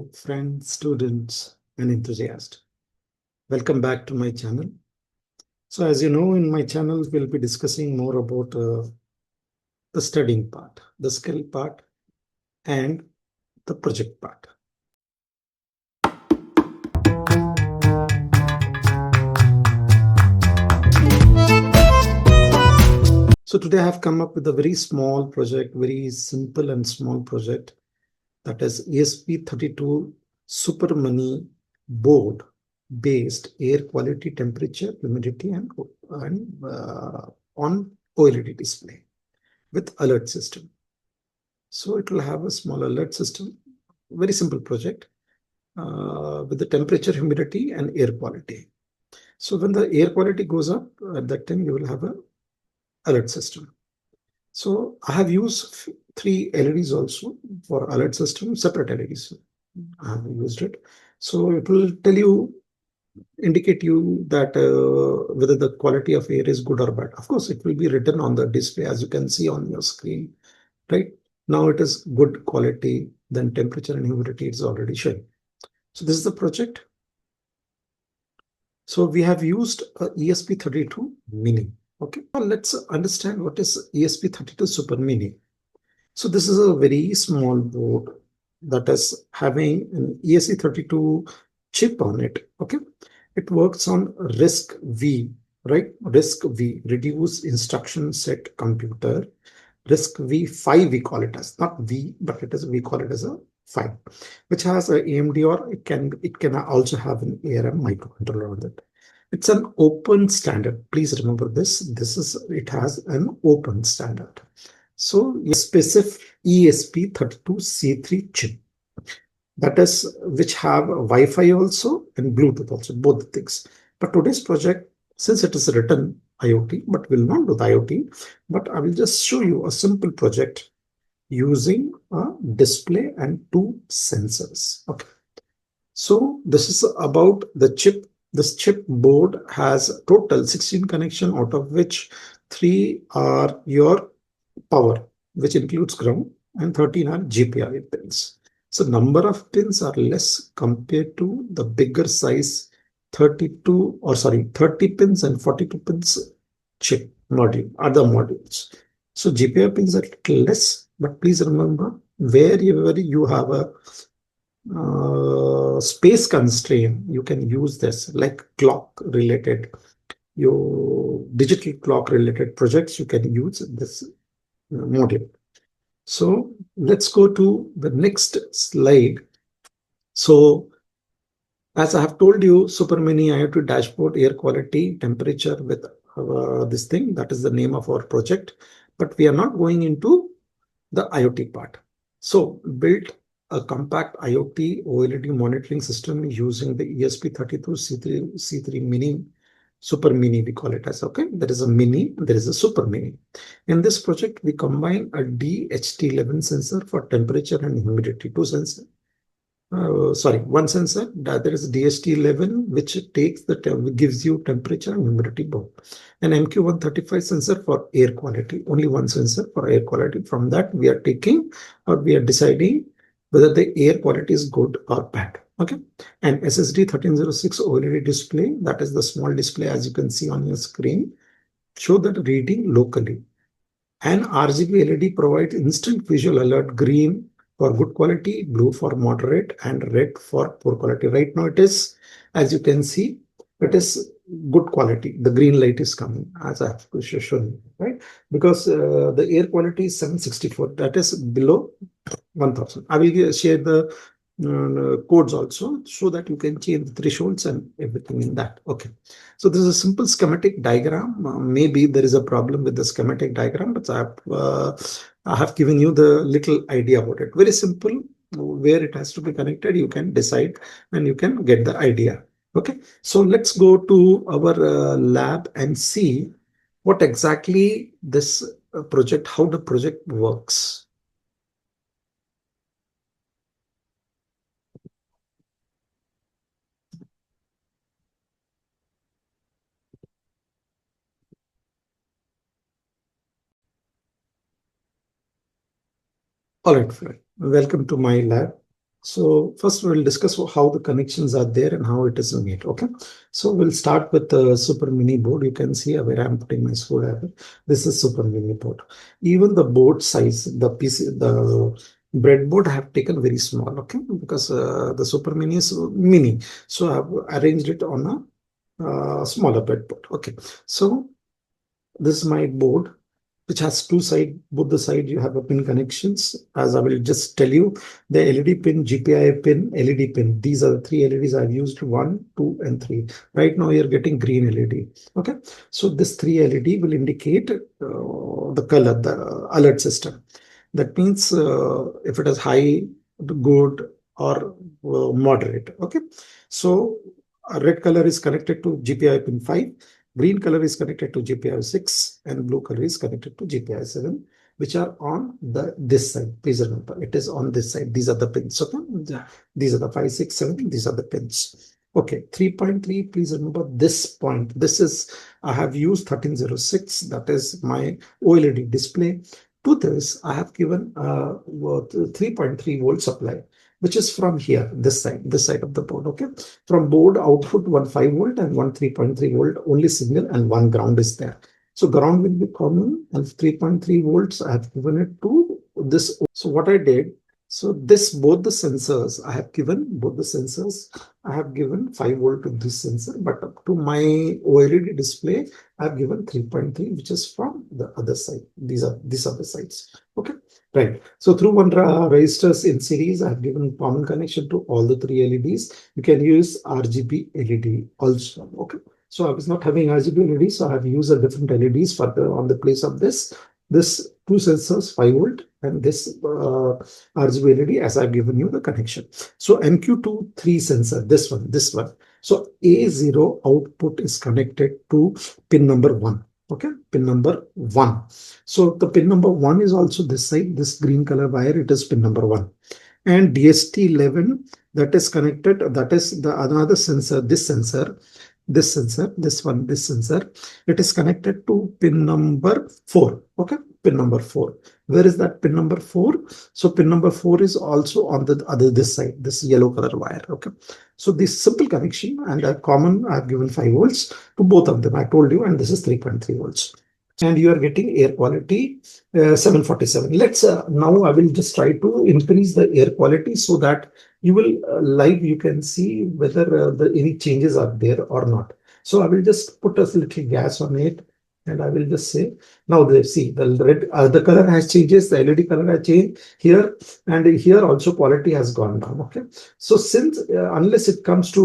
Hello, friends, students, and enthusiasts. Welcome back to my channel. So, as you know, in my channel, we'll be discussing more about the studying part, the skill part, and the project part. So, today I have come up with a very small project, very simple and small project, that is ESP32 Super Mini board based air quality, temperature, humidity, and on OLED display with alert system. So it will have a small alert system, very simple project with the temperature, humidity, and air quality. So when the air quality goes up, at that time you will have a alert system. So I have used three LEDs also for alert system, separate LEDs. I have used it. So it will tell you, indicate you that whether the quality of air is good or bad. Of course, it will be written on the display as you can see on your screen, right? Now it is good quality, then temperature and humidity is already showing. So this is the project. So we have used a ESP32 Mini. Okay, now let's understand what is ESP32 Super Mini. So this is a very small board that is having an ESP32 chip on it. Okay, it works on RISC-V, right? RISC-V, Reduced Instruction Set Computer. RISC-V 5 we call it as, not V, but it is, we call it as a 5, which has a AMD, or it can also have an ARM microcontroller on it. It's an open standard. Please remember this. It has an open standard. So specific ESP32C3 chip, that is, which have Wi-Fi also and Bluetooth also, both the things. But today's project, since it is written IoT, but will not do the IoT, but I will just show you a simple project using a display and two sensors. Okay. So this is about the chip. This chip board has total 16 connection, out of which 3 are your power, which includes ground, and 13 are GPIO pins. So number of pins are less compared to the bigger size 30 pins and 42 pins chip module, other modules. So GPIO pins are little less, but please remember, wherever you have a space constraint, you can use this, like clock related, your digital clock related projects, you can use this module. So let's go to the next slide. So as I have told you, Super Mini IoT dashboard, air quality, temperature with this thing, that is the name of our project. But we are not going into the IoT part. So built a compact IoT OLED monitoring system using the ESP32C3 Mini, Super Mini, we call it as. Okay, there is a Mini, there is a Super Mini. In this project, we combine a DHT11 sensor for temperature and humidity, two sensors. One sensor, that is DHT11, which takes gives you temperature and humidity both. An MQ135 sensor for air quality, only one sensor for air quality. From that, we are taking, or we are deciding whether the air quality is good or bad. Okay, and SSD 1306 OLED display, that is the small display as you can see on your screen, show that reading locally. And RGB LED provides instant visual alert: green for good quality, blue for moderate, and red for poor quality. Right now it is, as you can see, it is good quality. The green light is coming, as I have shown you, right? Because the air quality is 764, that is below 1000. I will share the codes also, so that you can change the thresholds and everything in that. Okay, so this is a simple schematic diagram. Maybe there is a problem with the schematic diagram, but I have given you the little idea about it. Very simple. Where it has to be connected, you can decide and you can get the idea. Okay, so let's go to our lab and see what exactly this project, how the project works. All right, friend. Welcome to my lab. So first we'll discuss how the connections are there and how it is made. Okay. So we'll start with the Super Mini board. You can see where I'm putting my screwdriver. This is Super Mini board. Even the board size, the PC, the breadboard I have taken very small. Okay, because the Super Mini is mini, so I've arranged it on a smaller breadboard. Okay, so this is my board which has two sides. Both the side you have a pin connections. As I will just tell you, the LED pin, GPI pin, LED pin. These are the three LEDs I've used, 1, 2, and 3. Right now you're getting green LED. Okay, so this 3 LED will indicate the color, the alert system. That means if it is high, good, or moderate. Okay, so red color is connected to GPI pin 5. Green color is connected to GPIO 6 and blue color is connected to GPIO 7, which are on this side. Please remember, it is on this side. These are the pins. Okay, these are the 5, 6, 7. These are the pins. Okay, 3.3. Please remember this point. This is, I have used 1306. That is my OLED display. To this, I have given 3.3 volt supply, which is from here, this side of the board. Okay, from board output, one 5 volt and one 3.3 volt, only signal, and one ground is there. So ground will be common, and 3.3 volts I have given it to this. So what I did, so this, both the sensors I have given, I have given 5 volt to this sensor, but to my OLED display I have given 3.3, which is from the other side. These are the sides. Okay, right. So through one resistors in series, I have given common connection to all the three LEDs. You can use RGB LED also. Okay. So I was not having RGB LED, so I have used a different LEDs for the on the place of this. This two sensors, 5 volt, and this RGB LED, as I've given you the connection. So MQ23 sensor, this one. So A0 output is connected to pin number 1. Okay, pin number 1. So the pin number 1 is also this side, this green color wire, it is pin number 1. And DST11, that is connected, that is the another sensor, this sensor, this sensor, it is connected to pin number 4. Okay, pin number 4. Where is that pin number 4? So pin number 4 is also on the other this side, this yellow color wire. Okay, so this simple connection, and a common, I've given 5 volts to both of them. I told you, and this is 3.3 volts. And you are getting air quality 747. Let's now I will just try to increase the air quality so that you will live, you can see whether any changes are there or not. So I will just put a little gas on it, and I will just say, now they see the red, the color has changes, the LED color has changed here, and here also quality has gone down. Okay, so since unless it comes to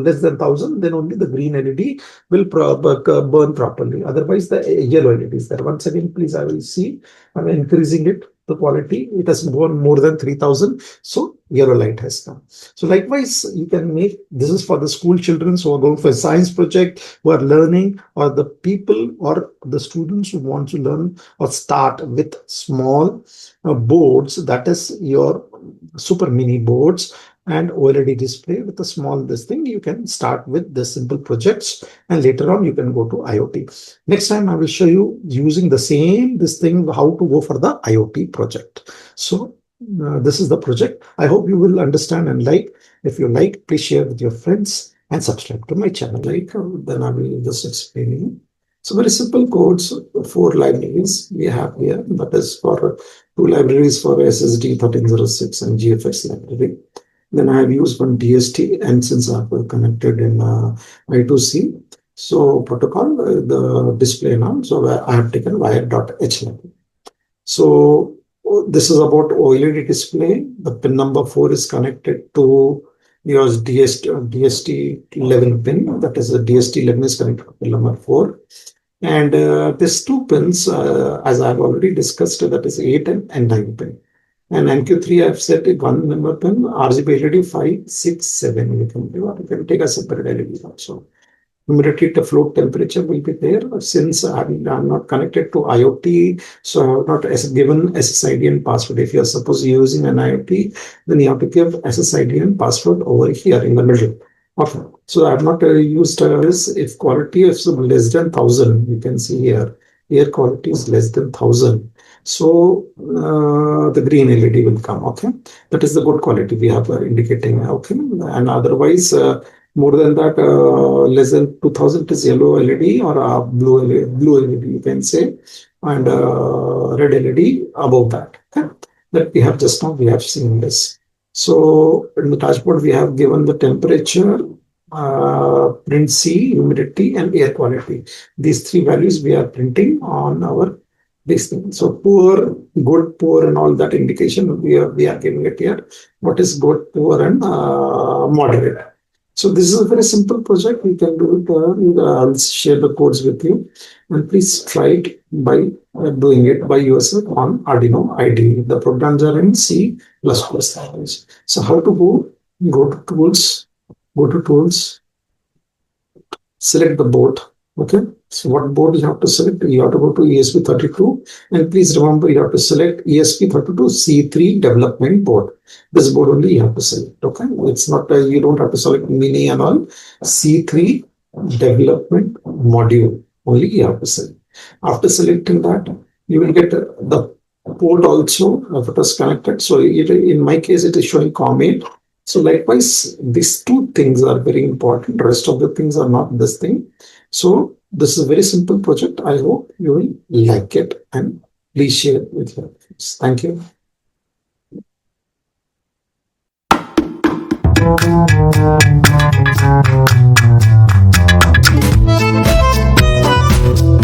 less than 1000, then only the green LED will burn properly. Otherwise, the yellow LED is there. Once again, please, I will see, I'm increasing it, the quality, it has gone more than 3000, so yellow light has come. So likewise, you can make, this is for the school children who are going for a science project, who are learning, or the people or the students who want to learn or start with small boards, that is your Super Mini boards and OLED display with a small this thing. You can start with the simple projects, and later on you can go to IoT. Next time I will show you using the same this thing, how to go for the IoT project. So this is the project. I hope you will understand and like. If you like, please share with your friends and subscribe to my channel. Like, then I will just explain you. So very simple codes, 4 libraries we have here. That is for 2 libraries for SSD 1306 and GFX library. Then I have used one DST, and since I have connected in I2C, so protocol, the display now, so I have taken wire.h library. So this is about OLED display. The pin number 4 is connected to your DST11 pin. That is the DST11 is connected to pin number 4. And these 2 pins, as I've already discussed, that is 8 and 9 pin. And MQ3, I've set it 1 number pin, RGB LED 5, 6, 7. You can take a separate LED also. Immediately the float temperature will be there. Since I'm not connected to IoT, so I have not given SSID and password. If you are supposed using an IoT, then you have to give SSID and password over here in the middle. Okay. So I have not used this. If quality is less than 1000, you can see here, air quality is less than 1000. So the green LED will come. Okay, that is the good quality we have indicating. Okay, and otherwise more than that, less than 2000 is yellow LED or blue LED you can say, and red LED above that. Okay, that we have just now we have seen this. So in the dashboard we have given the temperature, print C, humidity, and air quality. These three values we are printing on our this thing. So poor, good, poor, and all that indication we are giving it here. What is good, poor, and moderate. So this is a very simple project. You can do it. I'll share the codes with you, and please try it by doing it by yourself on Arduino IDE. The programs are in C++ language. So how to go? Go to tools. Go to tools. Select the board. Okay, so what board you have to select? You have to go to ESP32, and please remember you have to select ESP32 C3 development board. This board only you have to select. Okay, it's not you don't have to select mini and all. C3 development module only you have to select. After selecting that, you will get the port also if it is connected. So in my case, it is showing COM8. So likewise, these two things are very important. Rest of the things are not this thing. So this is a very simple project. I hope you will like it and please share it with your friends. Thank you.